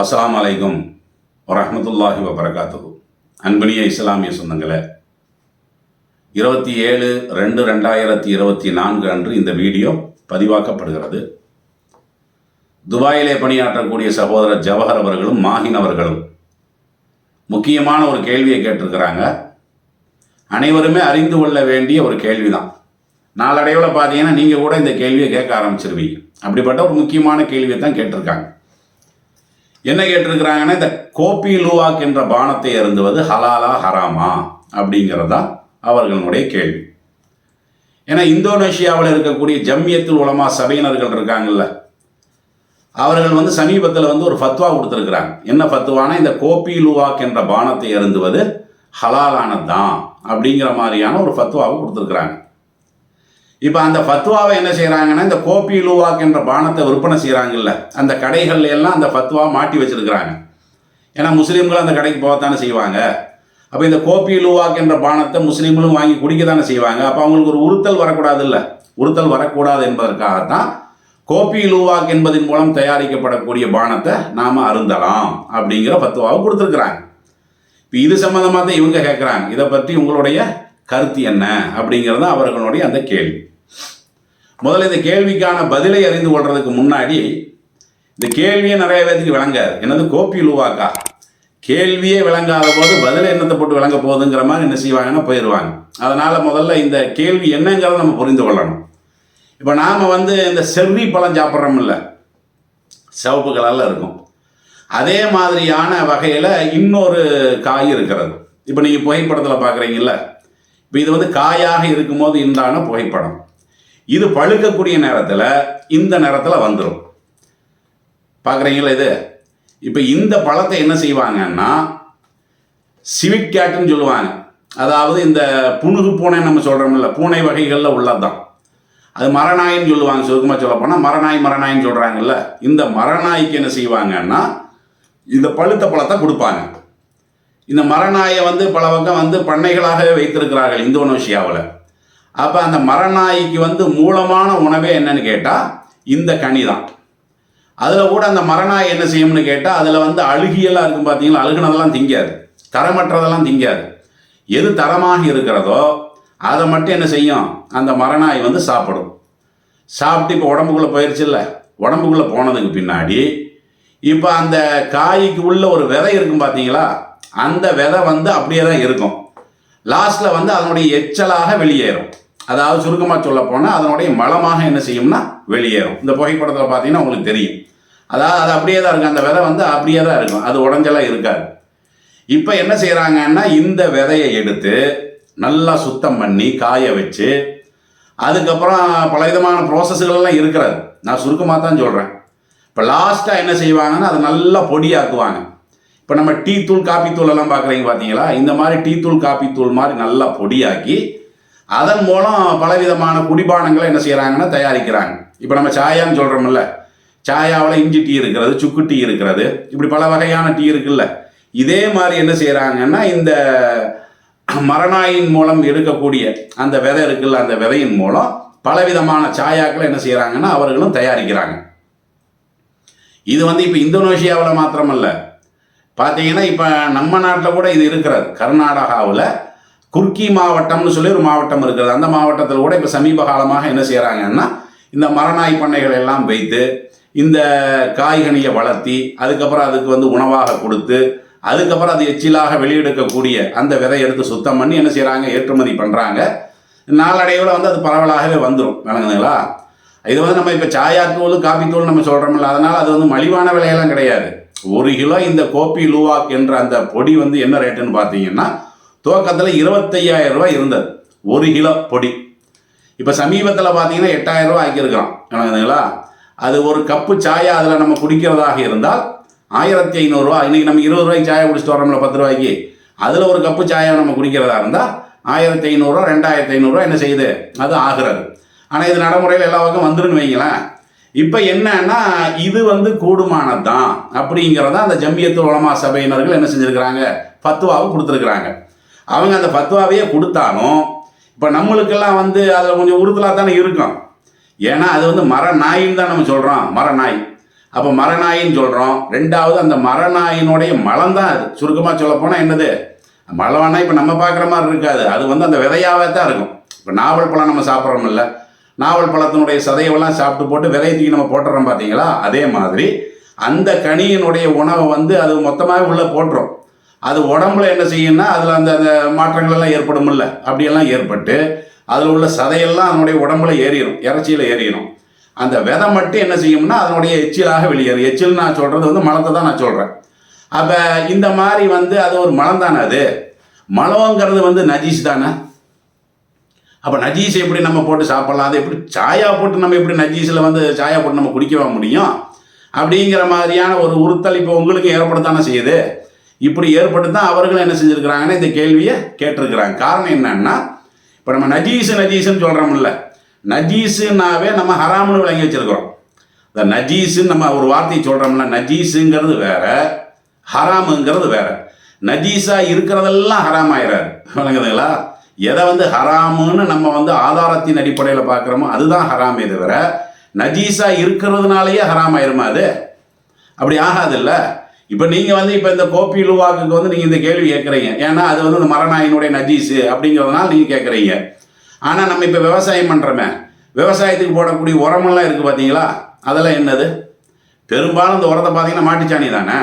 அஸ்ஸலாமு அலைக்கும் வரஹ்மத்துல்லாஹி வபரகாத்துஹு. அன்பினிய இஸ்லாமிய சொந்தங்களே, 27/2/2024 அன்று இந்த வீடியோ பதிவாக்கப்படுகிறது. துபாயிலே பணியாற்றக்கூடிய சகோதரர் ஜவஹர் அவர்களும் மாஹின் அவர்களும் முக்கியமான ஒரு கேள்வியை கேட்டிருக்கிறாங்க. அனைவருமே அறிந்து கொள்ள வேண்டிய ஒரு கேள்விதான். நாளடைவில் பார்த்தீங்கன்னா நீங்கள் கூட இந்த கேள்வியை கேட்க ஆரம்பிச்சிருவீங்க. அப்படிப்பட்ட ஒரு முக்கியமான கேள்வியை தான் கேட்டிருக்காங்க. என்ன கேட்டிருக்கிறாங்கன்னா, இந்த கோப்பி லூவாக் என்ற பானத்தை அருந்துவது ஹலாலா ஹராமா அப்படிங்கிறதா அவர்களுடைய கேள்வி. ஏன்னா இந்தோனேஷியாவில் இருக்கக்கூடிய ஜம்மியத்துல் உலமா சபையினர்கள் இருக்காங்கல்ல, அவர்கள் சமீபத்தில் ஒரு ஃபத்வா கொடுத்துருக்குறாங்க. என்ன ஃபத்வானா, இந்த கோப்பி லூவாக் என்ற பானத்தை அருந்துவது ஹலாலானதுதான் அப்படிங்கிற மாதிரியான ஒரு ஃபத்வாவை கொடுத்துருக்குறாங்க. இப்போ அந்த ஃபத்வாவை என்ன செய்கிறாங்கன்னா, இந்த கோப்பி லூவாக் என்ற பானத்தை விற்பனை செய்கிறாங்கல்ல, அந்த கடைகள்ல எல்லாம் அந்த ஃபத்வாவை மாட்டி வச்சுருக்கிறாங்க. ஏன்னா முஸ்லீம்கள் அந்த கடைக்கு போகத்தானே செய்வாங்க. அப்போ இந்த கோப்பி லூவாக் என்ற பானத்தை முஸ்லீம்களும் வாங்கி குடிக்க தானே செய்வாங்க. அப்போ அவங்களுக்கு ஒரு உறுத்தல் வரக்கூடாது இல்லை, உறுத்தல் வரக்கூடாது என்பதற்காகத்தான் கோப்பி லூவாக் என்பதன் மூலம் தயாரிக்கப்படக்கூடிய பானத்தை நாம் அருந்தலாம் அப்படிங்கிற ஃபத்வாவை கொடுத்துருக்குறாங்க. இப்போ இது சம்மந்தமாக தான் இவங்க கேட்குறாங்க. இதை பற்றி உங்களுடைய கருத்து என்ன அப்படிங்கிறது அவர்களுடைய அந்த கேள்வி. முதல்ல இந்த கேள்விக்கான பதிலை அறிந்து கொள்றதுக்கு முன்னாடி, இந்த கேள்வியே நிறைய பேருக்கு விளங்காது. என்னது கோப்பி லூவாக்கா? கேள்வியே விளங்காத போது பதில் என்னத்தை போட்டு விளங்க போகுதுங்கிற மாதிரி என்ன செய்வாங்கன்னா போயிடுவாங்க. அதனால் முதல்ல இந்த கேள்வி என்னங்கிறத நம்ம புரிந்து கொள்ளணும். இப்போ நாம் இந்த செர்ரி பழம் சாப்பிட்றோம் இல்லை, சிவப்பு கலரில் இருக்கும். அதே மாதிரியான வகையில் இன்னொரு காய் இருக்கிறது. இப்போ நீங்கள் புகைப்படத்தில் பார்க்குறீங்கல்ல, இப்போ இது காயாக இருக்கும்போது உண்டான புகைப்படம். இது பழுக்கக்கூடிய நேரத்தில் இந்த நேரத்தில் வந்துடும். பார்க்குறீங்களா இது? இப்போ இந்த பழத்தை என்ன செய்வாங்கன்னா சிவிக் கேட்டுன்னு சொல்லுவாங்க. அதாவது இந்த புனுகு பூனை நம்ம சொல்கிறோம்ல, பூனை வகைகளில் உள்ளது தான். அது மரநாயின்னு சொல்லுவாங்க. சுருக்கமாக சொல்ல போனால் மரநாயின்னு சொல்கிறாங்கல்ல. இந்த மரநாய்க்கு என்ன செய்வாங்கன்னா இந்த பழுத்த பழத்தை கொடுப்பாங்க. இந்த மரநாயை பல பக்கம் பண்ணைகளாகவே வைத்திருக்கிறார்கள் இந்தோனேஷியாவில். அப்போ அந்த மரநாய்க்கு மூலமான உணவே என்னன்னு கேட்டால் இந்த கனி தான். அதில் கூட அந்த மரநாய் என்ன செய்யும்னு கேட்டால் அதில் அழுகியெல்லாம் இருக்கும். பார்த்தீங்களா, அழுகுனதெல்லாம் திங்காது, தரமற்றதெல்லாம் திங்காது. எது தரமாக இருக்கிறதோ அதை மட்டும் என்ன செய்யும், அந்த மரநாய் சாப்பிடும். சாப்பிட்டு இப்போ உடம்புக்குள்ளே போயிடுச்சு இல்லை, உடம்புக்குள்ளே போனதுக்கு பின்னாடி இப்போ அந்த காய்க்கு உள்ள ஒரு விதை இருக்கும் பார்த்தீங்களா, அந்த விதை அப்படியே தான் இருக்கும். லாஸ்ட்டில் அதனுடைய எச்சலாக வெளியேறும். அதாவது சுருக்கமாக சொல்ல போனால் அதனுடைய மலமாக என்ன செய்யும்னா வெளியேறும். இந்த புகைப்படத்தில் பார்த்தீங்கன்னா உங்களுக்கு தெரியும். அதாவது அது அப்படியே தான் இருக்கும். அந்த விதை அப்படியே தான் இருக்கும், அது உடஞ்செல்லாம் இருக்காது. இப்போ என்ன செய்கிறாங்கன்னா, இந்த விதையை எடுத்து நல்லா சுத்தம் பண்ணி காய வச்சு, அதுக்கப்புறம் பலவிதமான ப்ராசஸ்களெல்லாம் இருக்கிறது. நான் சுருக்கமாக தான் சொல்கிறேன். இப்போ லாஸ்ட்டாக என்ன செய்வாங்கன்னா அதை நல்லா பொடியாக்குவாங்க. இப்போ நம்ம டீ தூள் காப்பி தூள் எல்லாம் பார்க்குறீங்க பார்த்தீங்களா, இந்த மாதிரி டீ தூள் காப்பி தூள் மாதிரி நல்லா பொடியாக்கி அதன் மூலம் பலவிதமான குடிபானங்களை என்ன செய்கிறாங்கன்னா தயாரிக்கிறாங்க. இப்போ நம்ம சாயான்னு சொல்கிறோம்ல, சாயாவில் இஞ்சி டீ இருக்கிறது, சுக்கு டீ இருக்கிறது, இப்படி பல வகையான டீ இருக்குல்ல. இதே மாதிரி என்ன செய்கிறாங்கன்னா இந்த மரநாயின் மூலம் எடுக்கக்கூடிய அந்த விதை இருக்குல்ல, அந்த விதையின் மூலம் பலவிதமான சாயாக்களை என்ன செய்கிறாங்கன்னா அவர்களும் தயாரிக்கிறாங்க. இது இப்போ இந்தோனேஷியாவில் மாத்திரமல்ல, பார்த்தீங்கன்னா இப்போ நம்ம நாட்டில் கூட இது இருக்கிறது. கர்நாடகாவில் குர்க்கி மாவட்டம்னு சொல்லி ஒரு மாவட்டம் இருக்கிறது. அந்த மாவட்டத்தில் கூட இப்போ சமீப காலமாக என்ன செய்கிறாங்கன்னா இந்த மரநாய் பண்ணைகள் எல்லாம் வைத்து இந்த காய்கனியை வளர்த்தி அதுக்கப்புறம் அதுக்கு உணவாக கொடுத்து அதுக்கப்புறம் அது எச்சிலாக வெளியெடுக்கக்கூடிய அந்த விதை எடுத்து சுத்தம் பண்ணி என்ன செய்கிறாங்க, ஏற்றுமதி பண்ணுறாங்க. நாளடைவில் அது பரவலாகவே வந்துடும். விளங்குதுங்களா? இது நம்ம இப்போ சாயாத்தூள் காப்பித்தூள் நம்ம சொல்கிறோம்ல, அதனால் அது மலிவான விலையெல்லாம் கிடையாது. 1 கிலோ இந்த கோப்பி லூவாக் என்ற அந்த பொடி என்ன ரேட்டுன்னு பார்த்தீங்கன்னா துவக்கத்தில் 25,000 ரூபாய் இருந்தது 1 கிலோ பொடி. இப்போ சமீபத்தில் பார்த்தீங்கன்னா 8,000 ரூபா ஆக்கியிருக்கிறோம். விளங்குதுங்களா? அது ஒரு கப்பு சாயா அதில் நம்ம குடிக்கிறதாக இருந்தால் 1,500 ரூபா. இன்றைக்கி நம்ம 20 ரூபாய்க்கு சாயா குடிச்சிட்டு வரோம்ல, 10 ரூபாய்க்கு. அதில் ஒரு கப்பு சாயா நம்ம குடிக்கிறதா இருந்தால் 1,500 ரூபா 2,500 ரூபா என்ன செய்யுது, அது ஆகிறது. ஆனால் இது நடைமுறையில் எல்லா பக்கம் வந்துருன்னு வைங்களேன். இப்போ என்னன்னா இது கூடுமானது தான் அப்படிங்கிறத அந்த ஜம்மியத்துல் உலமா சபையினர்கள் என்ன செஞ்சுருக்கிறாங்க, ஃபத்வாவை கொடுத்துருக்குறாங்க. அவங்க அந்த ஃபத்வாவையே கொடுத்தாலும் இப்போ நம்மளுக்கெல்லாம் அதில் கொஞ்சம் உறுத்தலாக தானே இருக்கும். ஏன்னா அது மர நாயின்னு தான் நம்ம சொல்கிறோம், மர நாய். அப்போ மரநாயின்னு சொல்கிறோம். ரெண்டாவது அந்த மரநாயினுடைய மலம் தான் அது. சுருக்கமாக சொல்ல போனால் என்னது, மலம்னா இப்போ நம்ம பார்க்குற மாதிரி இருக்காது, அது வந்து அந்த விதையாகவே தான் இருக்கும். இப்போ நாவல் பழம் நம்ம சாப்பிட்றோம் இல்லை, நாவல் பழத்தினுடைய சதையெல்லாம் சாப்பிட்டு போட்டு விதையத்துக்கு நம்ம போட்டுறோம் பார்த்தீங்களா, அதே மாதிரி அந்த கனியினுடைய உணவை வந்து அது மொத்தமாக உள்ளே போட்டுரும். அது உடம்புல என்ன செய்யும்னா அதில் அந்த அந்த மாற்றங்கள் எல்லாம் ஏற்படும் இல்லை, அப்படியெல்லாம் ஏற்பட்டு அதில் உள்ள சதையெல்லாம் அதனுடைய உடம்புல ஏறிடும், இறைச்சியில் ஏறிடும். அந்த விதை மட்டும் என்ன செய்யும்னா அதனுடைய எச்சிலாக வெளியேறும். எச்சில் நான் சொல்கிறது வந்து மலத்தை தான் நான் சொல்கிறேன். அப்போ இந்த மாதிரி வந்து அது ஒரு மலம் தானே, அது மலங்கிறது வந்து நஜீஸ் தானே. அப்போ நஜீஸை எப்படி நம்ம போட்டு சாப்பிட்லாம், அதை எப்படி சாயா போட்டு நம்ம எப்படி நஜீஸில் வந்து சாயா போட்டு நம்ம குடிக்கவா முடியும்? அப்படிங்கிற மாதிரியான ஒரு உறுத்தல் இப்போ உங்களுக்கு ஏற்படுத்தானே செய்யுது. இப்படி ஏற்பட்டு தான் அவர்களும் என்ன செஞ்சுருக்கிறாங்கன்னா இந்த கேள்வியை கேட்டிருக்கிறாங்க. காரணம் என்னன்னா, இப்போ நம்ம நஜீஸுன்னு சொல்கிறோம்ல, நஜீஸுன்னாவே நம்ம ஹராம்னு விளங்கி வச்சுருக்கிறோம். இந்த நஜீஸுன்னு நம்ம ஒரு வார்த்தையை சொல்கிறோம்ல, நஜீஸுங்கிறது வேற, ஹராமுங்கிறது வேற. நஜீஸாக இருக்கிறதெல்லாம் ஹராம் ஆயிடாது, விளங்குதுங்களா? எதை வந்து ஹராமுன்னு நம்ம வந்து ஆதாரத்தின் அடிப்படையில் பார்க்குறோமோ அதுதான் ஹராமே தவிர நஜீஸாக இருக்கிறதுனாலேயே ஹராம் ஆயிருமா? அது அப்படி ஆகாதில்ல. இப்போ நீங்கள் வந்து இப்போ இந்த கோப்பி லுவாக்கு வந்து நீங்கள் இந்த கேள்வி கேட்குறீங்க, ஏன்னா அது வந்து இந்த மரநாயினுடைய நஜீஸு அப்படிங்கிறதுனால நீங்கள் கேட்குறீங்க. ஆனால் நம்ம இப்போ விவசாயம் பண்ணுறோமே, விவசாயத்துக்கு போடக்கூடிய உரமெல்லாம் இருக்குது பார்த்தீங்களா, அதெல்லாம் என்னது? பெரும்பாலும் இந்த உரத்தை பார்த்தீங்கன்னா மாட்டுச்சாணி தானே.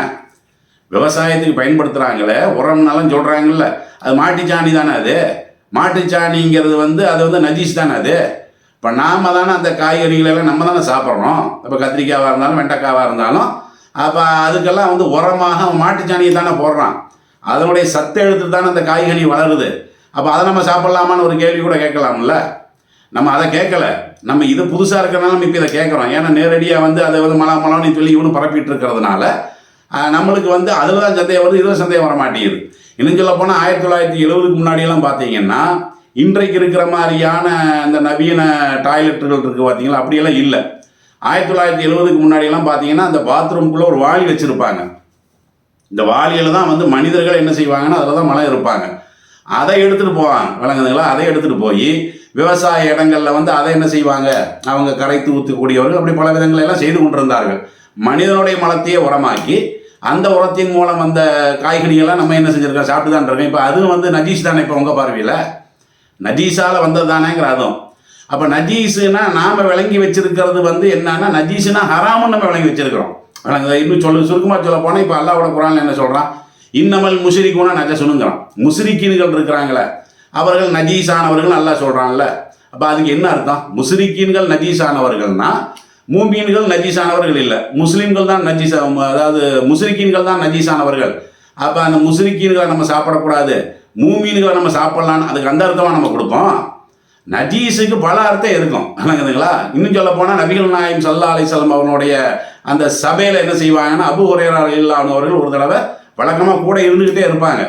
விவசாயத்துக்கு பயன்படுத்துகிறாங்களே உரம்னாலும் சொல்கிறாங்கல்ல, அது மாட்டுச்சாணி தானே. அது மாட்டுச்சாணிங்கிறது வந்து அது வந்து நஜீஸ் தானே. அது இப்போ நாம் தானே அந்த காய்கறிகளெல்லாம் நம்ம தானே சாப்பிட்றோம். இப்போ கத்திரிக்காவாக இருந்தாலும் வெண்டைக்காவாக இருந்தாலும் அப்போ அதுக்கெல்லாம் வந்து உரமாக மாட்டுச்சாணியை தானே போடுறான். அதனுடைய சத்து எடுத்து தானே அந்த காய்கறி வளருது. அப்போ அதை நம்ம சாப்பிட்லாமான்னு ஒரு கேள்வி கூட கேட்கலாம்ல. நம்ம அதை கேட்கல, நம்ம இது புதுசாக இருக்கிறனால நம்ம இப்போ இதை கேட்குறோம். ஏன்னா நேரடியாக வந்து அதை வந்து மலம்னு சொல்லி இவனு பரப்பிட்டு இருக்கிறதுனால நம்மளுக்கு வந்து அதில் தான் சந்தேகம் வருது, இதில் சந்தேகம் வர மாட்டேங்குது. இன்னும் சொல்ல போனால் 1970க்கு முன்னாடியெல்லாம் பார்த்தீங்கன்னா இன்றைக்கு இருக்கிற மாதிரியான இந்த நவீன டாய்லெட்டுகள் இருக்குது பார்த்தீங்களா, அப்படியெல்லாம் இல்லை. 1970க்கு முன்னாடியெல்லாம் பார்த்தீங்கன்னா அந்த பாத்ரூம்குள்ளே ஒரு வாளி வச்சுருப்பாங்க. இந்த வாளியில் தான் வந்து மனிதர்கள் என்ன செய்வாங்கன்னா அதில் தான் மலம் இருப்பாங்க. அதை எடுத்துகிட்டு போவாங்க, விளங்குதுங்களா? அதை எடுத்துகிட்டு போய் விவசாய இடங்களில் வந்து அதை என்ன செய்வாங்க, அவங்க கரைத்து ஊற்றக்கூடியவர்கள் அப்படி பல விதங்களெல்லாம் செய்து கொண்டிருந்தார்கள். மனிதனுடைய மலத்தையே உரமாக்கி அந்த உரத்தின் மூலம் அந்த காய்கறிகள்லாம் நம்ம என்ன செஞ்சுருக்கோம், சாப்பிட்டு தான் இருக்கோம். இப்போ அதுவும் வந்து நஜீஸ் தானே. இப்போ உங்கள் பார்வையில் நஜீஸால் வந்தது தானேங்கிற அதுவும். அப்போ நஜீஸுன்னா நாம் விளங்கி வச்சிருக்கிறது வந்து என்னன்னா, நஜீஸுனா ஹராமுன்னு நம்ம விளங்கி வச்சிருக்கிறோம். இன்னும் சுருக்கமாக சொல்ல போனால் இப்போ அல்லாஹ்வோட குர்ஆன்ல என்ன சொல்கிறான், இன்னமல் முஷ்ரிகூன நஜஸுனுங்கிறான். முஷ்ரிக்கீன்கள் இருக்கிறாங்களே அவர்கள் நஜீஸானவர்கள் அல்லாஹ் சொல்கிறான்ல. அப்போ அதுக்கு என்ன அர்த்தம்? முஷ்ரிக்கீன்கள் நஜீஸானவர்கள்னா மூமீன்கள் நஜீஸானவர்கள் இல்லை, முஸ்லீம்கள் தான் நஜீஸா, அதாவது முஷ்ரிக்கீன்கள் தான் நஜீஸானவர்கள். அப்போ அந்த முஷ்ரிக்கீன்களை நம்ம சாப்பிடக்கூடாது, மூமீன்களை நம்ம சாப்பிட்லான்னு அதுக்கு அந்த அர்த்தமாக நம்ம கொடுப்போம். நஜீஸுக்கு பல அர்த்தம் இருக்கும், விளங்குதுங்களா? இன்னும் சொல்ல போனால் நபிகள் நாயகம் ஸல்லல்லாஹு அலைஹி வஸல்லம் அவனுடைய அந்த சபையில் என்ன செய்வாங்கன்னா, அபூ ஹுரைரா ரலியல்லாஹு அவர்கள் ஒரு தடவை வழக்கமாக கூட இருந்துக்கிட்டே இருப்பாங்க.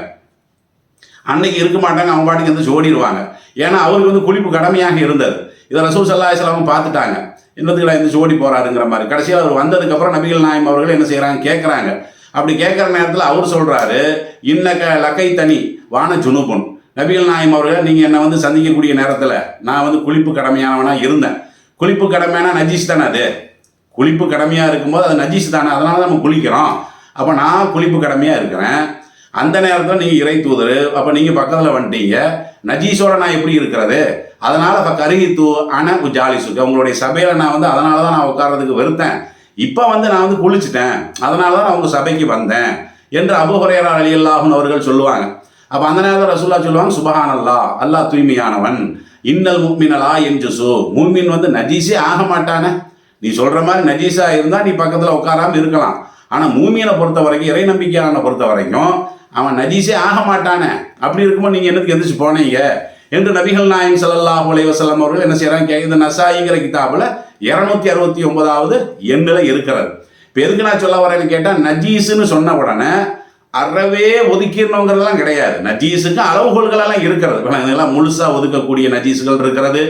அன்னைக்கு இருக்க மாட்டாங்க, அவங்க பாட்டுக்கு வந்து ஓடிடுவாங்க. ஏன்னா அவருக்கு வந்து குளிப்பு கடமையாக இருந்தது. இதை ரசூல் ஸல்லல்லாஹு அலைஹி வஸல்லம் பார்த்துட்டாங்க, என்னதுக்கு இந்த ஓடி போகிறாருங்கிற மாதிரி. கடைசியாக அவர் வந்ததுக்கப்புறம் நபிகள் நாயகம் அவர்கள் என்ன செய்கிறாங்க, கேட்குறாங்க. அப்படி கேட்குற நேரத்தில் அவர் சொல்கிறாரு, இன்னக்க லக்கை தனி வான ஜுனூபுன். நபிகள் நாயகம் அவர்கள் நீங்கள் என்னை வந்து சந்திக்கக்கூடிய நேரத்தில் நான் வந்து குளிப்பு கடமையானவனாக இருந்தேன். குளிப்பு கடமையான நஜீஸ் தானே. அது குளிப்பு கடமையாக இருக்கும்போது அது நஜீஸ் தானே, அதனால தான் நம்ம குளிக்கிறோம். அப்போ நான் குளிப்பு கடமையாக இருக்கிறேன். அந்த நேரத்தில் நீங்கள் இறை தூதர், அப்போ நீங்கள் பக்கத்தில் வந்துட்டீங்க, நஜீஸோட நான் எப்படி இருக்கிறது? அதனால் இப்போ கருகி தூ அன ஜாலிசுக்கு உங்களுடைய சபையில் நான் வந்து அதனால தான் நான் உட்கார்றதுக்கு வெறுத்தேன். இப்போ வந்து நான் வந்து குளிச்சுட்டேன், அதனால தான் நான் உங்கள் சபைக்கு வந்தேன் என்று அபூ ஹுரைரா ரலியல்லாஹு அவர்கள் சொல்லுவாங்க. அப்போ அந்த நேரத்தில் ரசூலுல்லாஹ் சொல்லுவாங்க, சுபஹானல்லாஹ், அல்லாஹ் தூய்மையானவன், இன்னல் முஃமினலா என்ஜுசு, மூமின் வந்து நஜீஸே ஆக மாட்டானே. நீ சொல்கிற மாதிரி நஜீஸாக இருந்தால் நீ பக்கத்தில் உட்காராமல் இருக்கலாம். ஆனால் மூமியனை பொறுத்த வரைக்கும், இறை நம்பிக்கையான பொறுத்த வரைக்கும் அவன் நஜீஸே ஆக மாட்டானே. அப்படி இருக்கும்போது நீங்கள் என்னத்துக்கு எந்திரிச்சு போனீங்க என்று நபிகள் நாயகம் ஸல்லல்லாஹு அலைஹி வஸல்லம் அவர்கள் என்ன செய்கிறாங்க, இந்த நசாயிங்கிற கிதாபில் 269வது எண்ணில் இருக்கிறது. இப்போ எதுக்கு நான் சொல்ல வரேன்னு கேட்டால், நஜீஸுன்னு சொன்ன உடனே அறவே ஒதுக்கிடணுங்கிறதெல்லாம் கிடையாது. நஜீஸுக்கு அளவுகோல்களெல்லாம் இருக்கிறது. இதெல்லாம் முழுசாக ஒதுக்கக்கூடிய நஜீஸுகள் இருக்கிறது.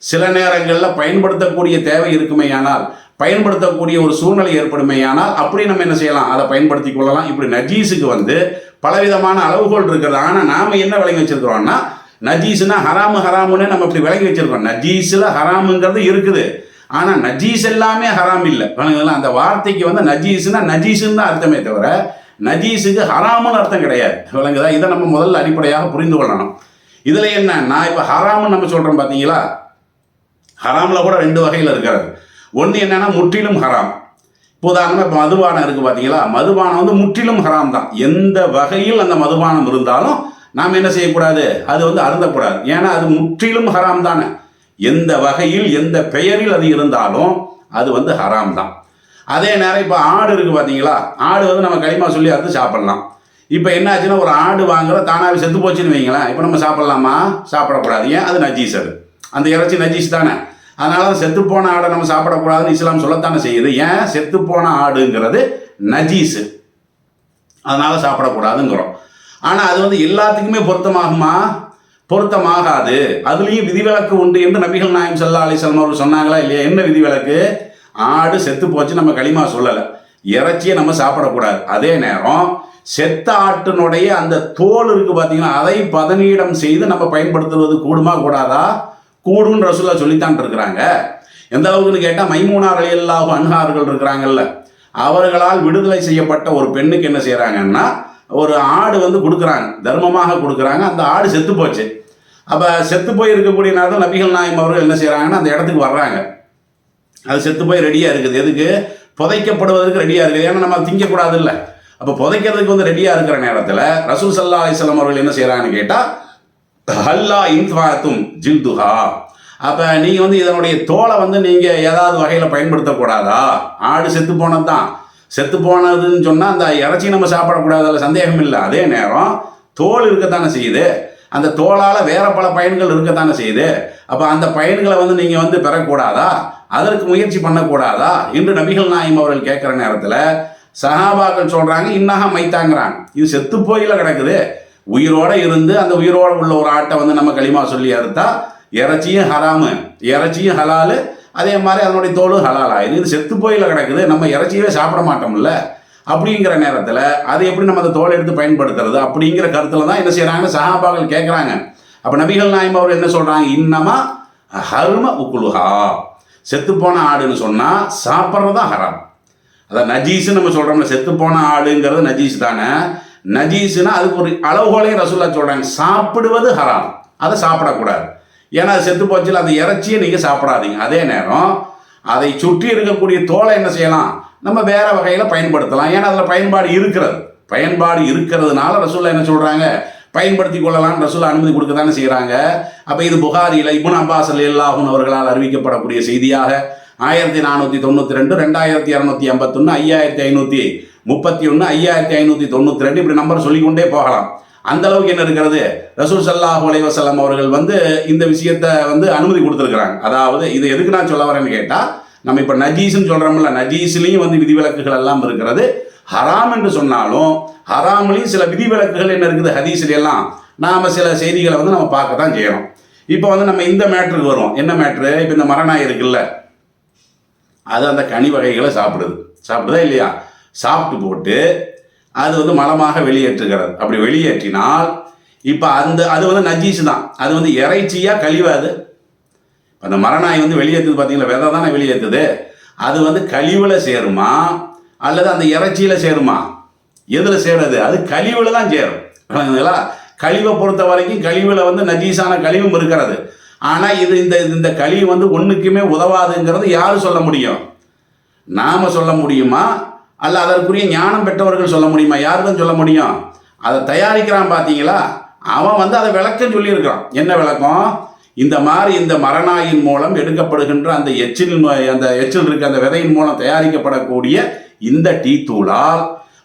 சில நேரங்களில் பயன்படுத்தக்கூடிய தேவை இருக்குமேயானால், பயன்படுத்தக்கூடிய ஒரு சூழ்நிலை ஏற்படுமேயானால் அப்படி நம்ம என்ன செய்யலாம், அதை பயன்படுத்தி கொள்ளலாம். இப்படி நஜீஸுக்கு வந்து பலவிதமான அளவுகோல் இருக்கிறது. ஆனால் நாம் என்ன விளங்கி வச்சிருக்கிறோம்னா, நஜீஸுனா ஹராமுன்னு நம்ம இப்படி விளங்கி வச்சிருக்கோம். நஜீஸில் ஹராமுங்கிறது இருக்குது, ஆனால் நஜீஸ் எல்லாமே ஹராம் இல்லை. அந்த வார்த்தைக்கு வந்து நஜீஸ்னா நஜீஸுன்னு தான் அர்த்தமே தவிர நஜீஸுக்கு ஹராமுன்னு அர்த்தம் கிடையாது. விளங்குதா? இதை நம்ம முதல்ல அடிப்படையாக புரிந்து கொள்ளணும். இதில் என்னன்னா, இப்போ ஹராமுன்னு நம்ம சொல்கிறோம் பார்த்தீங்களா, ஹராமில் கூட 2 வகையில் இருக்கிறது. ஒன்று என்னன்னா முற்றிலும் ஹராம். இப்போ உதாரணமாக இப்போ மதுபானம் இருக்குது பார்த்தீங்களா, மதுபானம் வந்து முற்றிலும் ஹராம் தான். எந்த வகையில் அந்த மதுபானம் இருந்தாலும் நாம் என்ன செய்யக்கூடாது, அது வந்து அருந்தக்கூடாது. ஏன்னா அது முற்றிலும் ஹராம் தானே. எந்த வகையில் எந்த பெயரில் அது இருந்தாலும் அது வந்து ஹராம் தான். அதே நேரம் இப்போ ஆடு இருக்குது பார்த்தீங்களா, ஆடு வந்து நம்ம களிமா சொல்லி அறுத்து சாப்பிட்லாம். இப்போ என்ன ஆச்சுன்னா, ஒரு ஆடு வாங்குற தானாகவே செத்து போச்சுன்னு வைங்களேன், இப்போ நம்ம சாப்பிட்லாமா? சாப்பிடக்கூடாது. ஏன்? அது நஜீஸ். அது அந்த இறைச்சி நஜீஸ் தானே. அதனால தான் செத்துப்போன ஆடை நம்ம சாப்பிடக்கூடாதுன்னு இஸ்லாம் சொல்லத்தானே செய்யுது. ஏன்? செத்துப்போன ஆடுங்கிறது நஜீஸு, அதனால் சாப்பிடக்கூடாதுங்கிறோம். ஆனால் அது வந்து எல்லாத்துக்குமே பொருத்தமாகுமா? பொருத்தமாகாது. அதுலேயும் விதிவிலக்கு உண்டு என்று நபிகள் நாயகம் ஸல்லல்லாஹு அலைஹி வஸல்லம் அவர்கள் சொன்னாங்களா இல்லையா? என்ன விதிவிலக்கு? ஆடு செத்து போச்சு நம்ம களிமா சொல்லலை, இறைச்சியை நம்ம சாப்பிடக்கூடாது. அதே நேரம் செத்த ஆட்டினுடைய அந்த தோல் இருக்குது பார்த்தீங்கன்னா, அதை பதனீடம் செய்து நம்ம பயன்படுத்துவது கூடுமா கூடாதா? கூடுன்னு ரசூலுல்லாஹ் சொல்லித்தான் இருக்கிறாங்க. எந்த அளவுக்குன்னு கேட்டால், மைமூனா ரலியல்லாஹு அன்ஹா அவர்கள் இருக்கிறாங்கல்ல, அவர்களால் விடுதலை செய்யப்பட்ட ஒரு பெண்ணுக்கு என்ன செய்கிறாங்கன்னா, ஒரு ஆடு வந்து கொடுக்குறாங்க, தர்மமாக கொடுக்குறாங்க. அந்த ஆடு செத்து போச்சு. அப்போ செத்து போய் இருக்கக்கூடிய நேரத்தில் நபிகள் நாயகம் அவர்கள் என்ன செய்கிறாங்கன்னா, அந்த இடத்துக்கு வர்றாங்க. அது செத்து போய் ரெடியாக இருக்குது. எதுக்கு? புதைக்கப்படுவதற்கு ரெடியாக இருக்குது. ஏன்னா நம்ம திங்கக்கூடாது இல்லை. அப்போ புதைக்கிறதுக்கு வந்து ரெடியாக இருக்கிற நேரத்தில் ரசூல் ஸல்லல்லாஹு அலைஹி வஸல்லம் அவர்கள் என்ன செய்கிறாங்கன்னு கேட்டால், ஹல்லா இன்ஃபாத்தும் ஜில்துஹா, அப்போ நீங்கள் வந்து இதனுடைய தோலை வந்து நீங்கள் ஏதாவது வகையில் பயன்படுத்தக்கூடாதா? ஆடு செத்து போனது தான். செத்து போனதுன்னு சொன்னால் அந்த இறைச்சி நம்ம சாப்பிடக்கூடாது, அதில் சந்தேகம் இல்லை. அதே நேரம் தோல் இருக்கத்தானே செய்யுது. அந்த தோலால் வேற பல பயன்கள் இருக்கத்தானே செய்யுது. அப்போ அந்த பயன்களை வந்து நீங்கள் வந்து பெறக்கூடாதா? அதற்கு முயற்சி பண்ணக்கூடாதா என்று நபிகள் நாயகம் அவர்கள் கேட்குற நேரத்தில் சஹாபாக்கள் சொல்கிறாங்க, இன்னஹா மைத்தாங்கிறாங்க. இது செத்து போயில கிடக்குது. உயிரோடு இருந்து அந்த உயிரோடு உள்ள ஒரு ஆட்டை வந்து நம்ம களிமா சொல்லி அறுத்தா இறைச்சியும் ஹராமு, இறைச்சியும் ஹலாலு, அதே மாதிரி அதனுடைய தோலும் ஹலால் ஆயிடுது. இது செத்து போயில கிடக்குது, நம்ம இறைச்சியவே சாப்பிட மாட்டோம்ல. அப்படிங்கிற நேரத்தில் அது எப்படி நம்ம அந்த தோலை எடுத்து பயன்படுத்துறது அப்படிங்கிற கருத்தில் தான் என்ன செய்கிறாங்க, சஹாபாக்கள் கேட்குறாங்க. அப்போ நபிகள் நாயகம் அவர்கள் என்ன சொல்கிறாங்க, இன்னமா ஹர்ம உக்குலுஹா, செத்துப்போன ஆடுன்னு சொன்னால் சாப்பிட்றது தான் ஹராம். அதான் நஜீஸ்ன்னு நம்ம சொல்கிறோம்ல, செத்துப்போன ஆடுங்கிறது நஜீஸ் தானே. நஜீஸ்னா அதுக்கு ஒரு அளவுகோலையும் ரசூலுல்லாஹ் சொல்கிறாங்க, சாப்பிடுவது ஹராம், அதை சாப்பிடக்கூடாது. ஏன்னா அது செத்து போச்சுல, அந்த இறைச்சியை நீங்கள் சாப்பிடாதீங்க. அதே நேரம் அதை சுற்றி இருக்கக்கூடிய தோலை என்ன செய்யலாம், நம்ம வேற வகையில் பயன்படுத்தலாம். ஏன்னா அதில் பயன்பாடு இருக்கிறதுனால ரசூலுல்லாஹ் என்ன சொல்கிறாங்க, பயன்படுத்தி கொள்ளலாம். ரசூலுல்லாஹ் அனுமதி கொடுக்க தானே செய்கிறாங்க. அப்போ இது புகாரியில் இப்னு அப்பாஸ் ரலியல்லாஹு அன்ஹு அவர்களால் அறிவிக்கப்படக்கூடிய செய்தியாக 1492, 2251, 5531, 5592 இப்படி நம்பர் சொல்லிக்கொண்டே போகலாம். அந்த அளவுக்கு என்ன இருக்கிறது, ரசூல் ஸல்லல்லாஹு அலைஹி வஸல்லம் அவர்கள் வந்து இந்த விஷயத்தை வந்து அனுமதி கொடுத்துருக்குறாங்க. அதாவது இது எதுக்கு நான் சொல்ல வரேன்னு கேட்டால், நம்ம இப்போ நஜீஸ்ன்னு சொல்கிறோம்ல, நஜீஸ்லேயும் வந்து விதிவிலக்குகள் எல்லாம் இருக்கிறது. ஹராம் என்று சொன்னாலும் ஹராம்லேயும் சில விதிவிலக்குகள் என்ன இருக்குது ஹதீஸ்ல எல்லாம். நாம் சில செய்திகளை வந்து நம்ம பார்க்க தான் செய்கிறோம். இப்போ வந்து நம்ம இந்த மேட்ருக்கு வருவோம். என்ன மேட்ரு? இப்போ இந்த மரநாய் இருக்குல்ல, அது அந்த கனி வகைகளை சாப்பிடுதா இல்லையா? சாப்பிட்டு போட்டு அது வந்து மலமாக வெளியேற்றுகிறது. அப்படி வெளியேற்றினால் இப்போ அது வந்து நஜீஸ் தான். அது வந்து இறைச்சியா கழிவாது. அந்த மரநாய் வந்து வெளியேற்றுது பார்த்தீங்களா, விதை தானே வெளியேற்றுது. அது வந்து கழிவில் சேருமா அல்லது அந்த இறைச்சியில் சேருமா? எதில் சேருது? அது கழிவில் தான் சேரும். கழிவை பொறுத்த வரைக்கும் கழிவில் வந்து நஜீஸான கழிவும் இருக்கிறது. ஆனால் இது இந்த கழிவு வந்து ஒன்றுக்குமே உதவாதுங்கிறது யார் சொல்ல முடியும்? நாம் சொல்ல முடியுமா அல்ல அதற்குரிய ஞானம் பெற்றவர்கள் சொல்ல முடியுமா? யார் தான் சொல்ல முடியும்? அதை தயாரிக்கிறான் பார்த்தீங்களா, அவன் வந்து அதை விளக்கம் சொல்லியிருக்கிறான். என்ன விளக்கம்? இந்த மாதிரி இந்த மரநாயின் மூலம் எடுக்கப்படுகின்ற அந்த எச்சில் இருக்க அந்த விதையின் மூலம் தயாரிக்கப்படக்கூடிய இந்த டீ தூளால்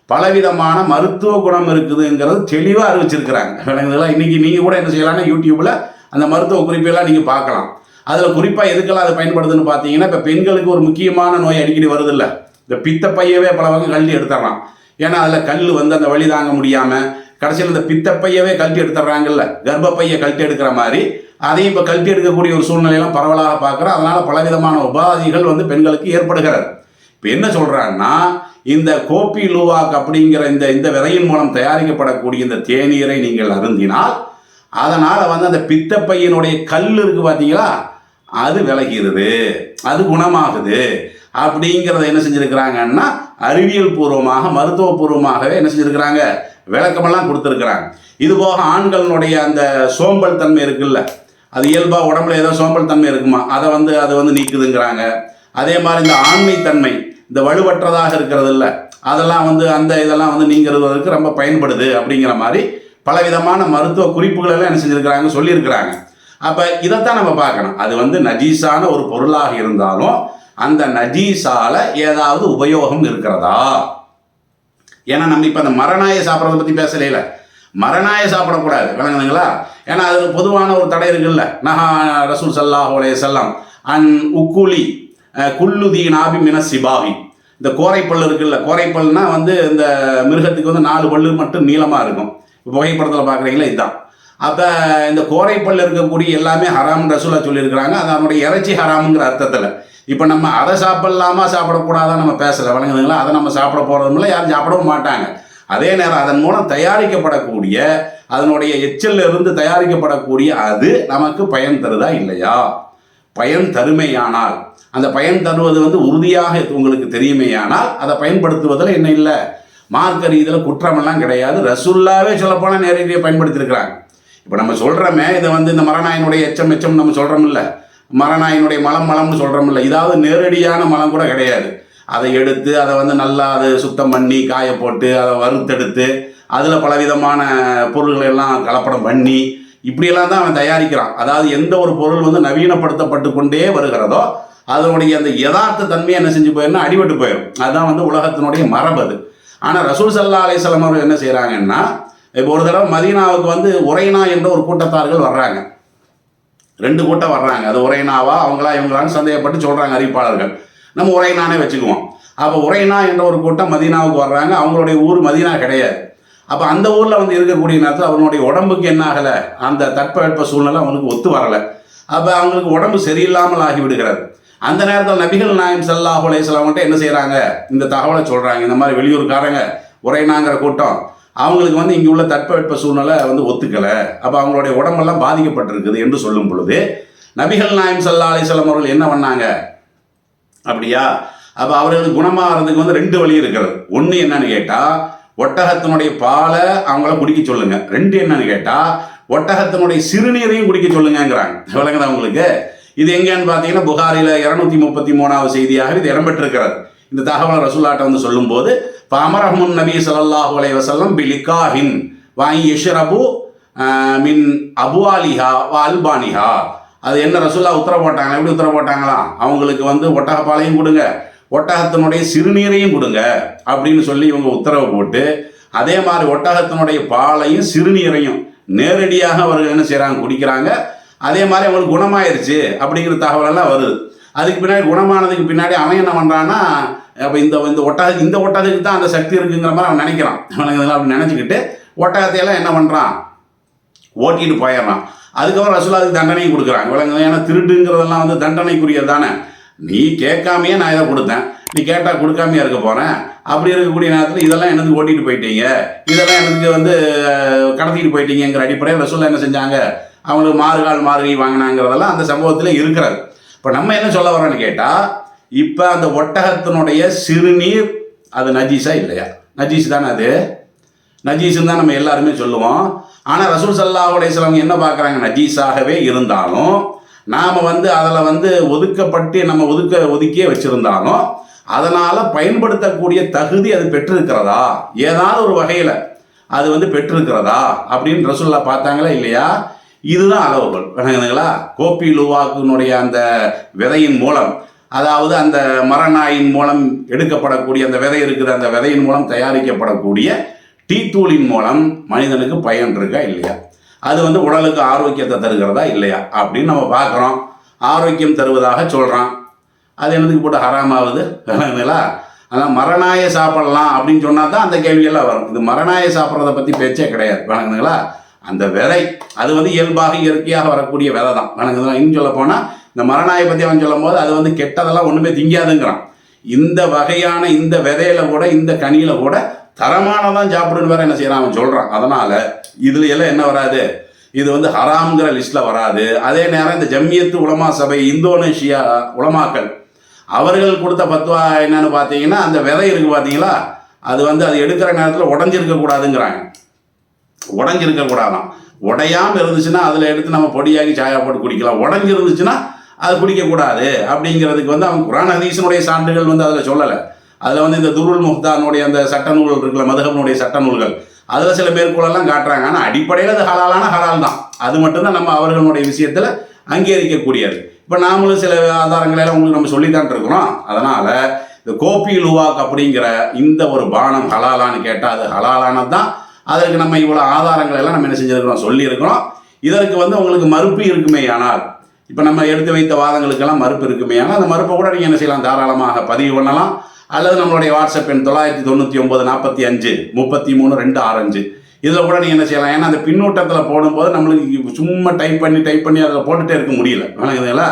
பலவிதமான மருத்துவ குணம் இருக்குதுங்கிறது தெளிவாக அறிவிச்சிருக்கிறாங்க. விளங்குதுங்களா? இன்றைக்கி நீங்கள் கூட என்ன செய்யலாம்னா யூடியூப்பில் அந்த மருத்துவ குறிப்பெல்லாம் நீங்கள் பார்க்கலாம். அதில் குறிப்பாக எதுக்கெல்லாம் அது பயன்படுதுன்னு பார்த்தீங்கன்னா, இப்போ பெண்களுக்கு ஒரு முக்கியமான நோய் அடிக்கடி வருதில்ல, இந்த பித்தப்பையவே பல வகை கழட்டி எடுத்துடலாம். ஏன்னா அதில் கல் வந்து அந்த வலி தாங்க முடியாமல் கடைசியில் இந்த பித்தப்பையவே கழட்டி எடுத்துடுறாங்கல்ல, கர்ப்பப்பையை கழட்டி எடுக்கிற மாதிரி அதையும் இப்போ கழட்டி எடுக்கக்கூடிய ஒரு சூழ்நிலையெல்லாம் பரவலாக பார்க்குறோம். அதனால் பலவிதமான உபாதைகள் வந்து பெண்களுக்கு ஏற்படுகிறது. இப்போ என்ன சொல்கிறாங்கன்னா, இந்த கோப்பி லூவாக் அப்படிங்கிற இந்த விதையின் மூலம் தயாரிக்கப்படக்கூடிய இந்த தேநீரை நீங்கள் அருந்தினால் அதனால் வந்து அந்த பித்தப்பையினுடைய கல் இருக்குது பார்த்தீங்களா, அது விலகிறது, அது குணமாகுது அப்படிங்கிறத என்ன செஞ்சுருக்கிறாங்கன்னா அறிவியல் பூர்வமாக மருத்துவபூர்வமாகவே என்ன செஞ்சுருக்கிறாங்க, விளக்கமெல்லாம் கொடுத்துருக்குறாங்க. இது போக ஆண்களினுடைய அந்த சோம்பல் தன்மை இருக்குல்ல, அது இயல்பாக உடம்புல ஏதோ சோம்பல் தன்மை இருக்குமா, அது வந்து நீக்குதுங்கிறாங்க. அதே மாதிரி இந்த ஆண்மை தன்மை, இந்த வலுவற்றதாக இருக்கிறது இல்லை, அதெல்லாம் வந்து இதெல்லாம் வந்து நீங்கிறதுக்கு ரொம்ப பயன்படுது அப்படிங்கிற மாதிரி பலவிதமான மருத்துவ குறிப்புகள் எல்லாம் என்ன செஞ்சுருக்கிறாங்க, சொல்லியிருக்கிறாங்க. அப்போ இதைத்தான் நம்ம பார்க்கணும். அது வந்து நஜீஸான ஒரு பொருளாக இருந்தாலும் அந்த நஜீஸால ஏதாவது உபயோகம் இருக்கிறதா? ஏன்னா நம்ம இப்போ அந்த மரநாயை சாப்பிட்றத பற்றி பேசலையில, மரநாயை சாப்பிடக்கூடாது, விளங்குதுங்களா? ஏன்னா அது பொதுவான ஒரு தடை இருக்குல்ல. நஹா ரசூல் ஸல்லல்லாஹு அலைஹி வஸல்லம் அன் உக்குலி குல்லுதி நாபி மின சிபாவி. இந்த கோரைப்பல் இருக்குல்ல, கோரைப்பல்னா வந்து இந்த மிருகத்துக்கு வந்து 4 பல்லு மட்டும் நீளமாக இருக்கும். புகைப்படத்தில் பார்க்குறீங்களா, இதுதான். அப்போ இந்த கோரைப்பல் இருக்கக்கூடிய எல்லாமே ஹராம்னு ரசூலா சொல்லியிருக்கிறாங்க. அது அதனுடைய இறைச்சி ஹராமுங்கிற அர்த்தத்தில். இப்போ நம்ம அதை சாப்பிடலாமா சாப்பிடக்கூடாதான் நம்ம பேசலை, வழங்குதுங்களா? அதை நம்ம சாப்பிட போகிறதுமில்ல, யாரும் சாப்பிடவும் மாட்டாங்க. அதே நேரம் அதன் மூலம் தயாரிக்கப்படக்கூடிய, அதனுடைய எச்சல்ல இருந்து தயாரிக்கப்படக்கூடிய அது நமக்கு பயன் தருதா இல்லையா? பயன் தருமையானால், அந்த பயன் தருவது வந்து உறுதியாக உங்களுக்கு தெரியுமேயானால் அதை பயன்படுத்துவதில் என்ன இல்லை, மார்க்க ரீதியில் குற்றமெல்லாம் கிடையாது. ரசூல்லாவே சொல்லப்போனால் நேரடியாக பயன்படுத்தியிருக்கிறாங்க. இப்போ நம்ம சொல்கிறோமே, இதை வந்து இந்த மரநாயினுடைய எச்சம் நம்ம சொல்கிறோமில்ல, மரநாயினுடைய மலம்னு சொல்கிறோமில்ல, இதாவது நேரடியான மலம் கூட கிடையாது. அதை எடுத்து அதை வந்து நல்லா அதை சுத்தம் பண்ணி காய போட்டு அதை வறுத்தெடுத்து அதில் பலவிதமான பொருள்கள் எல்லாம் கலப்படம் பண்ணி இப்படியெல்லாம் தான் அவன் தயாரிக்கிறான். அதாவது எந்த ஒரு பொருள் வந்து நவீனப்படுத்தப்பட்டு கொண்டே வருகிறதோ அதனுடைய அந்த யதார்த்த தன்மையை என்ன செஞ்சு போயிடும்னா அடிபட்டு போயிடும். அதுதான் வந்து உலகத்தினுடைய மரபு அது. ஆனால் ரசூல் ஸல்லல்லாஹு அலைஹி வஸல்லம் அவர்கள் என்ன செய்கிறாங்கன்னா, இப்போ ஒரு தடவை மதீனாவுக்கு வந்து உரைனா என்ற ஒரு கூட்டத்தார்கள் வர்றாங்க. 2 கூட்டம் வர்றாங்க. அது உரைனாவா அவங்களா இவங்களான்னு சந்தேகப்பட்டு சொல்கிறாங்க அறிவிப்பாளர்கள். நம்ம உரைனானே வச்சுக்குவோம். அப்போ உரைனா என்ற ஒரு கூட்டம் மதீனாவுக்கு வர்றாங்க. அவங்களுடைய ஊர் மதீனா கிடையாது. அப்போ அந்த ஊரில் வந்து இருக்கக்கூடிய நேரத்தில் அவனுடைய உடம்புக்கு என்ன ஆகலை, அந்த தட்பவெட்ப சூழ்நிலை அவனுக்கு ஒத்து வரலை. அப்போ அவங்களுக்கு உடம்பு சரியில்லாமல் ஆகிவிடுகிறது. அந்த நேரத்தில் நபிகள் நாயகம் ஸல்லல்லாஹு அலைஹி வஸல்லம் என்ன செய்கிறாங்க, இந்த தகவலை சொல்கிறாங்க. இந்த மாதிரி வெளியூர்காரங்க உரைனாங்கிற கூட்டம், அவங்களுக்கு வந்து இங்கே உள்ள தட்பவெட்ப சூழ்நிலை வந்து ஒத்துக்கலை, அப்போ அவங்களுடைய உடம்பெல்லாம் பாதிக்கப்பட்டிருக்குது என்று சொல்லும் பொழுது நபிகள் நாயகம் ஸல்லல்லாஹு அலைஹி வஸல்லம் அவர்கள் என்ன பண்ணாங்க, அப்படியா, அப்போ அவர்களுக்கு குணமாகிறதுக்கு வந்து 2 வழி இருக்கிறது. ஒன்று என்னன்னு கேட்டால் ஒட்டகத்தினுடைய பாலை அவங்கள குடிக்க சொல்லுங்க. 2 என்னன்னு கேட்டால் ஒட்டகத்தினுடைய சிறுநீரையும் குடிக்க சொல்லுங்கிறாங்க. விளங்குதா உங்களுக்கு? இது எங்கன்னு பார்த்தீங்கன்னா புகாரில் 233வது செய்தியாக இது இடம்பெற்றிருக்கிறது. இந்த தகவல் ரசூலுல்லாஹ் வந்து சொல்லும்போது அமரஹுன் நபி ஸல்லல்லாஹு அலைஹி வஸல்லம் பிலிகாஹின் வாங்கி யஷ்ரபு மின் அபுவாலிஹா வ அல்பானிஹா. அது என்ன ரசூலுல்லாஹ் உத்தரவு போட்டாங்க? எப்படி உத்தரவு போட்டாங்களா, அவங்களுக்கு வந்து ஒட்டகப்பாலையும் கொடுங்க, ஒட்டகத்தினுடைய சிறுநீரையும் கொடுங்க அப்படின்னு சொல்லி இவங்க உத்தரவு போட்டு, அதே மாதிரி ஒட்டகத்தினுடைய பாலையும் சிறுநீரையும் நேரடியாக அவர்கள் என்ன செய்கிறாங்க, குடிக்கிறாங்க. அதே மாதிரி அவங்களுக்கு குணமாயிருச்சு அப்படிங்கிற தகவலெல்லாம் வருது. அதுக்கு பின்னாடி குணமானதுக்கு பின்னாடி அவன் என்ன பண்ணுறான்னா, அப்போ இந்த ஒட்டகத்துக்கு தான் அந்த சக்தி இருக்குங்கிற மாதிரி அவன் நினைக்கிறான். அவனுக்கு அப்படி நினச்சிக்கிட்டு ஒட்டகத்தையெல்லாம் என்ன பண்ணுறான், ஓட்டிட்டு போயிடுறான். அதுக்கப்புறம் ரசூலுல்லாஹ் அதுக்கு தண்டனையும் கொடுக்குறாங்க. விளங்குது? ஏன்னா திருடுங்கிறதெல்லாம் வந்து தண்டனைக்குரியது தானே. நீ கேட்காமையே நான் இதை கொடுத்தேன், நீ கேட்டால் கொடுக்காமையே இருக்க போகிறேன். அப்படி இருக்கக்கூடிய நேரத்தில் இதெல்லாம் எனக்கு ஓட்டிகிட்டு போயிட்டீங்க, இதெல்லாம் எனக்கு வந்து கடத்திட்டு போயிட்டீங்கிற அடிப்படையில் ரசூலுல்லாஹ் என்ன செஞ்சாங்க, அவங்களுக்கு மாறுகை வாங்கினாங்கிறதெல்லாம் அந்த சம்பவத்தில் இருக்கிறது. இப்போ நம்ம என்ன சொல்ல வரோன்னு கேட்டால், இப்போ அந்த ஒட்டகத்தினுடைய சிறுநீர் அது நஜீஸா இல்லையா? நஜீஸ் தானே, அது நஜீஸுன்னு தான் நம்ம எல்லாருமே சொல்லுவோம். ஆனால் ரசூல் ஸல்லல்லாஹு அலைஹி வஸல்லம் என்ன பார்க்குறாங்க, நஜீஸாகவே இருந்தாலும் நாம் வந்து அதில் வந்து நம்ம ஒதுக்கியே வச்சுருந்தாலும் அதனால் பயன்படுத்தக்கூடிய தகுதி அது பெற்றிருக்கிறதா, ஏதாவது ஒரு வகையில் அது வந்து பெற்றிருக்கிறதா அப்படின்னு ரசூலுல்லாஹ் பார்த்தாங்களா இல்லையா? இதுதான் அளவுகள். விளங்குதுங்களா? கோப்பி லுவாக்கினுடைய அந்த விதையின் மூலம், அதாவது அந்த மரநாயின் மூலம் எடுக்கப்படக்கூடிய அந்த விதை இருக்குது, அந்த விதையின் மூலம் தயாரிக்கப்படக்கூடிய டீ தூளின் மூலம் மனிதனுக்கு பயன் இருக்கா இல்லையா? அது வந்து உடலுக்கு ஆரோக்கியத்தை தருகிறதா இல்லையா அப்படின்னு நம்ம பார்க்குறோம். ஆரோக்கியம் தருவதாக சொல்கிறான். அது என்னதுக்கு போட்டு ஹராமாகுது? விளங்குதுங்களா? அதான் மரநாயை சாப்பிடலாம் அப்படின்னு சொன்னால் தான் அந்த கேள்வியெல்லாம் வரும். இது மரநாயை சாப்பிட்றத பற்றி பேச்சே கிடையாது. விளங்குதுங்களா? அந்த விதை அது வந்து இயல்பாக இயற்கையாக வரக்கூடிய விதை தான். விளங்குதுங்களா? இன்னும் சொல்ல போனால் இந்த மரநாயை பற்றி அவன் சொல்லும் போது அது வந்து கெட்டதெல்லாம் ஒன்றுமே திங்காதுங்கிறான். இந்த வகையான இந்த விதையில கூட, இந்த கனியில் கூட தரமானதான் சாப்பிடுன்னு வேற என்ன செய்யறான் அவன் சொல்கிறான். அதனால் இதில் எல்லாம் என்ன வராது, இது வந்து ஹராம்ங்கிற லிஸ்ட்டில் வராது. அதே நேரம் இந்த ஜம்மியத்து உலமா சபை இந்தோனேஷியா உலமாக்கள் அவர்கள் கொடுத்த பத்வா என்னன்னு பார்த்தீங்கன்னா, அந்த விதை இருக்குது பார்த்தீங்களா, அது வந்து அது எடுக்கிற நேரத்தில் உடஞ்சிருக்கக்கூடாதுங்கிறாங்க. உடஞ்சிருக்கக்கூடாதான். உடையாமல் இருந்துச்சுன்னா அதில் எடுத்து நம்ம பொடியாகி சாயா போட்டு குடிக்கலாம். உடஞ்சிருந்துச்சுன்னா அது குடிக்கக்கூடாது அப்படிங்கிறதுக்கு வந்து அவங்க குர்ஆன் ஹதீஸினுடைய சான்றுகள் வந்து அதில் சொல்லலை. அதில் வந்து இந்த துருல் முஹ்தானுடைய அந்த சட்ட நூல்கள் இருக்குல்ல, மதுஹபினுடைய சட்ட நூல்கள், அதில் சில மேற்கோளெல்லாம் காட்டுறாங்க. ஆனால் அடிப்படையில் அது ஹலாலான ஹலால் தான். அது மட்டும்தான் நம்ம அவர்களுடைய விஷயத்தில் அங்கீகரிக்கக்கூடியது. இப்போ நாமளும் சில ஆதாரங்களெல்லாம் உங்களுக்கு நம்ம சொல்லித்தான் இருக்கிறோம். அதனால் இந்த கோப்பி லுவாக் அப்படிங்கிற இந்த ஒரு பானம் ஹலாலான்னு கேட்டால் அது ஹலாலானது தான். அதற்கு நம்ம இவ்வளோ ஆதாரங்கள் எல்லாம் நம்ம என்ன செஞ்சுருக்கிறோம், சொல்லியிருக்கிறோம். இதற்கு வந்து உங்களுக்கு மறுப்பு இருக்குமே ஆனால், இப்போ நம்ம எடுத்து வைத்த வாதங்களுக்கெல்லாம் மறுப்பு இருக்குமே ஆனால், அந்த மறுப்பை கூட நீங்கள் என்ன செய்யலாம், தாராளமாக பதிவு பண்ணலாம். அல்லது நம்மளுடைய வாட்ஸ்அப் எண் 999 45 33 265 இதில் கூட நீங்கள் என்ன செய்யலாம். ஏன்னா அந்த பின்னூட்டத்தில் போடும்போது நம்மளுக்கு சும்மா டைப் பண்ணி அதில் போட்டுகிட்டே இருக்க முடியல, வணங்குதுங்களா.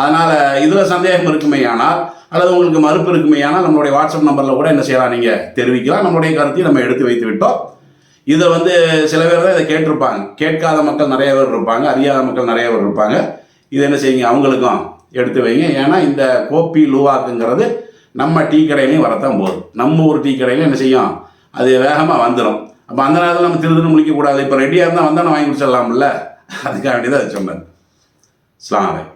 அதனால் இதில் சந்தேகம் இருக்குமே ஆனால், அல்லது உங்களுக்கு மறுப்பு இருக்குமே ஆனால், நம்மளுடைய வாட்ஸ்அப் நம்பரில் கூட என்ன செய்யலாம், நீங்கள் தெரிவிக்கலாம். நம்மளுடைய கருத்தையும் நம்ம எடுத்து வைத்து விட்டோம். இதை வந்து சில பேர் தான் இதை கேட்டிருப்பாங்க. கேட்காத மக்கள் நிறைய பேர் இருப்பாங்க, அறியாத மக்கள் நிறைய பேர் இருப்பாங்க. இதை என்ன செய்யுங்க, அவங்களுக்கும் எடுத்து வைங்க. ஏன்னா இந்த கோப்பி லுவாக்குங்கிறது நம்ம டீ கடையிலையும் வரத்தான் போகுது. நம்ம ஒரு டீ கடையிலையும் என்ன செய்யும், அது வேகமாக வந்துடும். அப்போ அந்த நேரத்தில் நம்ம திருதுன்னு முழிக்கக்கூடாது. இப்போ ரெடியாக இருந்தால் வந்தால் வாங்கி குடிச்சிடலாம்ல, அதுக்காக வேண்டியதான் அது சொன்னேன். அஸ்ஸலாமு அலைக்கும்.